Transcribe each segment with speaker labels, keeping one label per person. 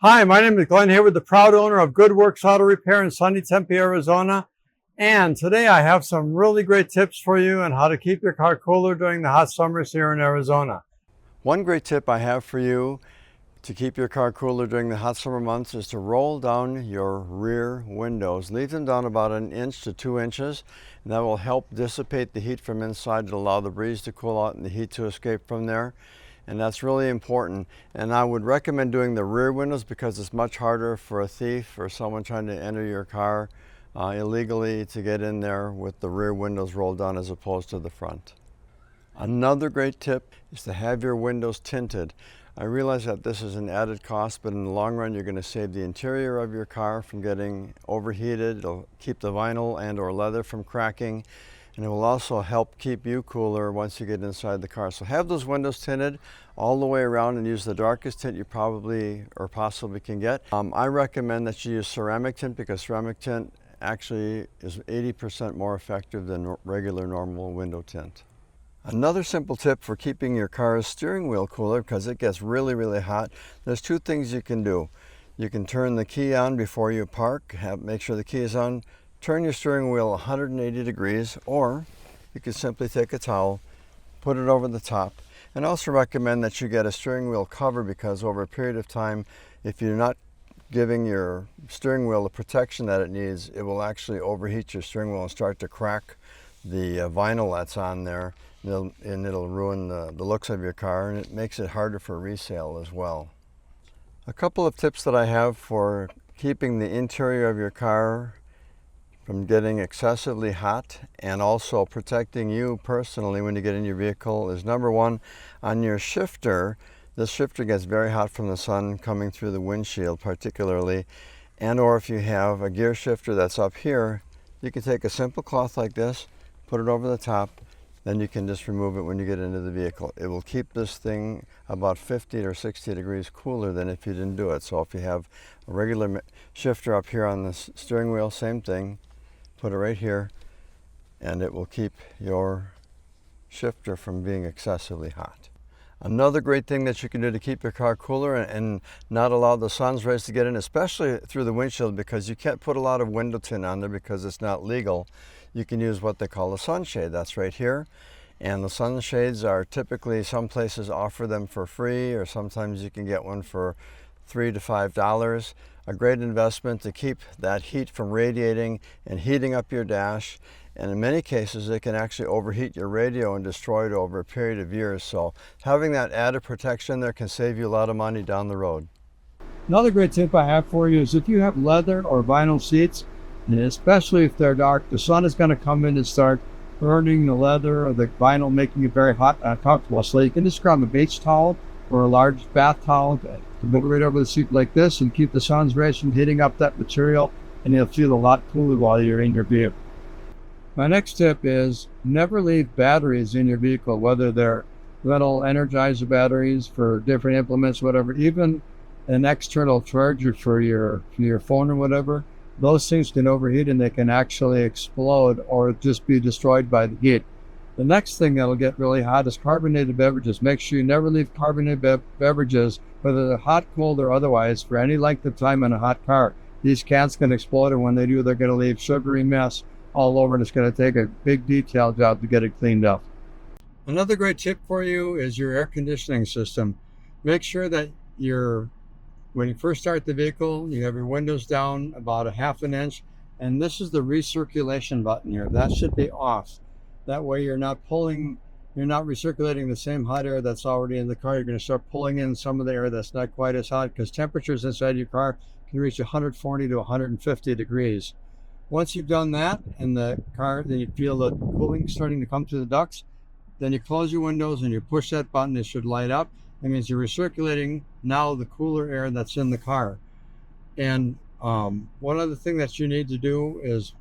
Speaker 1: Hi, my name is Glen here with the proud owner of Good Works Auto Repair in sunny Tempe, Arizona. And today I have some really great tips for you on how to keep your car cooler during the hot summers here in Arizona.
Speaker 2: One great tip I have for you to keep your car cooler during the hot summer months is to roll down your rear windows. Leave them down about 1 inch to 2 inches, and that will help dissipate the heat from inside to allow the breeze to cool out and the heat to escape from there. And that's really important. And I would recommend doing the rear windows because it's much harder for a thief or someone trying to enter your car illegally to get in there with the rear windows rolled down as opposed to the front. Another great tip is to have your windows tinted. I realize that this is an added cost, but in the long run you're going to save the interior of your car from getting overheated. It'll keep the vinyl and or leather from cracking, and it will also help keep you cooler once you get inside the car. So have those windows tinted all the way around and use the darkest tint you probably or possibly can get. I recommend that you use ceramic tint because ceramic tint actually is 80% more effective than regular normal window tint. Another simple tip for keeping your car's steering wheel cooler, because it gets really hot, there's two things you can do. You can turn the key on before you park, make sure the key is on, turn your steering wheel 180 degrees, or you can simply take a towel, put it over the top. And I also recommend that you get a steering wheel cover because over a period of time, if you're not giving your steering wheel the protection that it needs, it will actually overheat your steering wheel and start to crack the vinyl that's on there, and it'll ruin the looks of your car, and it makes it harder for resale as well. A couple of tips that I have for keeping the interior of your car from getting excessively hot and also protecting you personally when you get in your vehicle is number one, on your shifter. This shifter gets very hot from the sun coming through the windshield particularly, and or if you have a gear shifter that's up here, you can take a simple cloth like this, put it over the top, then you can just remove it when you get into the vehicle. It will keep this thing about 50 or 60 degrees cooler than if you didn't do it. So if you have a regular shifter up here on the steering wheel, same thing, put it right here, and it will keep your shifter from being excessively hot. Another great thing that you can do to keep your car cooler and not allow the sun's rays to get in, especially through the windshield, because you can't put a lot of window tint on there because it's not legal. You can use what they call a sunshade. That's right here. And the sunshades are typically, some places offer them for free, or sometimes you can get one for $3 to $5. A great investment to keep that heat from radiating and heating up your dash. And in many cases, it can actually overheat your radio and destroy it over a period of years. So having that added protection there can save you a lot of money down the road.
Speaker 1: Another great tip I have for you is if you have leather or vinyl seats, and especially if they're dark, the sun is going to come in and start burning the leather or the vinyl, making it very hot and uncomfortable. So you can just grab a beach towel or a large bath towel, put it right over the seat like this, and keep the sun's rays from heating up that material, and you'll feel a lot cooler while you're in your vehicle. My next tip is never leave batteries in your vehicle, whether they're little energizer batteries for different implements, whatever, even an external charger for your phone or whatever. Those things can overheat and they can actually explode or just be destroyed by the heat. The next thing that'll get really hot is carbonated beverages. Make sure you never leave carbonated beverages, whether they're hot, cold, or otherwise, for any length of time in a hot car. These cans can explode, and when they do, they're going to leave sugary mess all over, and it's going to take a big detail job to get it cleaned up. Another great tip for you is your air conditioning system. Make sure that when you first start the vehicle, you have your windows down about 1/2 inch, and this is the recirculation button here. That should be off. That way you're not recirculating the same hot air that's already in the car. You're going to start pulling in some of the air that's not quite as hot, because temperatures inside your car can reach 140 to 150 degrees. Once you've done that in the car, then you feel the cooling starting to come through the ducts, then you close your windows and you push that button. It should light up. That means you're recirculating now the cooler air that's in the car. And one other thing that you need to do is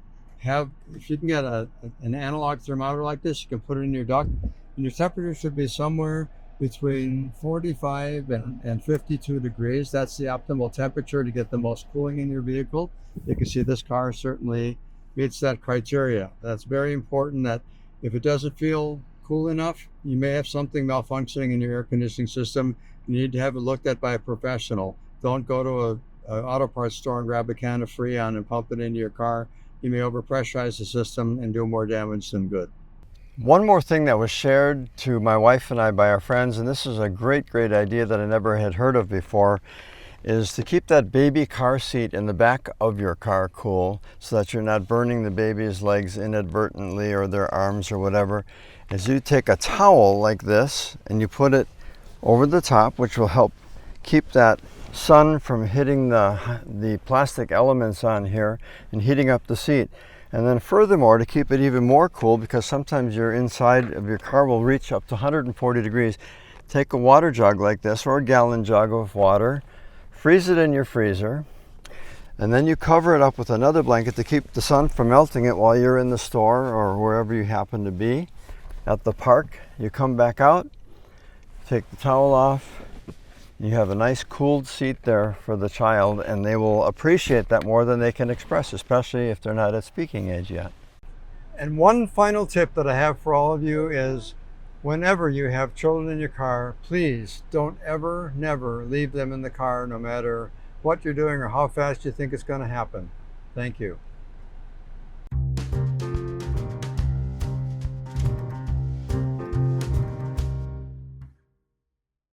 Speaker 1: if you can get an analog thermometer like this, you can put it in your duct, and your temperature should be somewhere between 45 and 52 degrees. That's the optimal temperature to get the most cooling in your vehicle. You can see this car certainly meets that criteria. That's very important, that if it doesn't feel cool enough, you may have something malfunctioning in your air conditioning system. You need to have it looked at by a professional. Don't go to a auto parts store and grab a can of Freon and pump it into your car. You may overpressurize the system and do more damage than good.
Speaker 2: One more thing that was shared to my wife and I by our friends, and this is a great idea that I never had heard of before, is to keep that baby car seat in the back of your car cool so that you're not burning the baby's legs inadvertently or their arms or whatever. Is you take a towel like this and you put it over the top, which will help keep that sun from hitting the plastic elements on here and heating up the seat. And then furthermore, to keep it even more cool, because sometimes your inside of your car will reach up to 140 degrees, take a water jug like this or a gallon jug of water, freeze it in your freezer, and then you cover it up with another blanket to keep the sun from melting it while you're in the store or wherever you happen to be. At the park, you come back out, take the towel off, you have a nice cooled seat there for the child, and they will appreciate that more than they can express, especially if they're not at speaking age yet. And one final tip that I have for all of you is, whenever you have children in your car, please don't ever, never leave them in the car, no matter what you're doing or how fast you think it's going to happen. Thank you.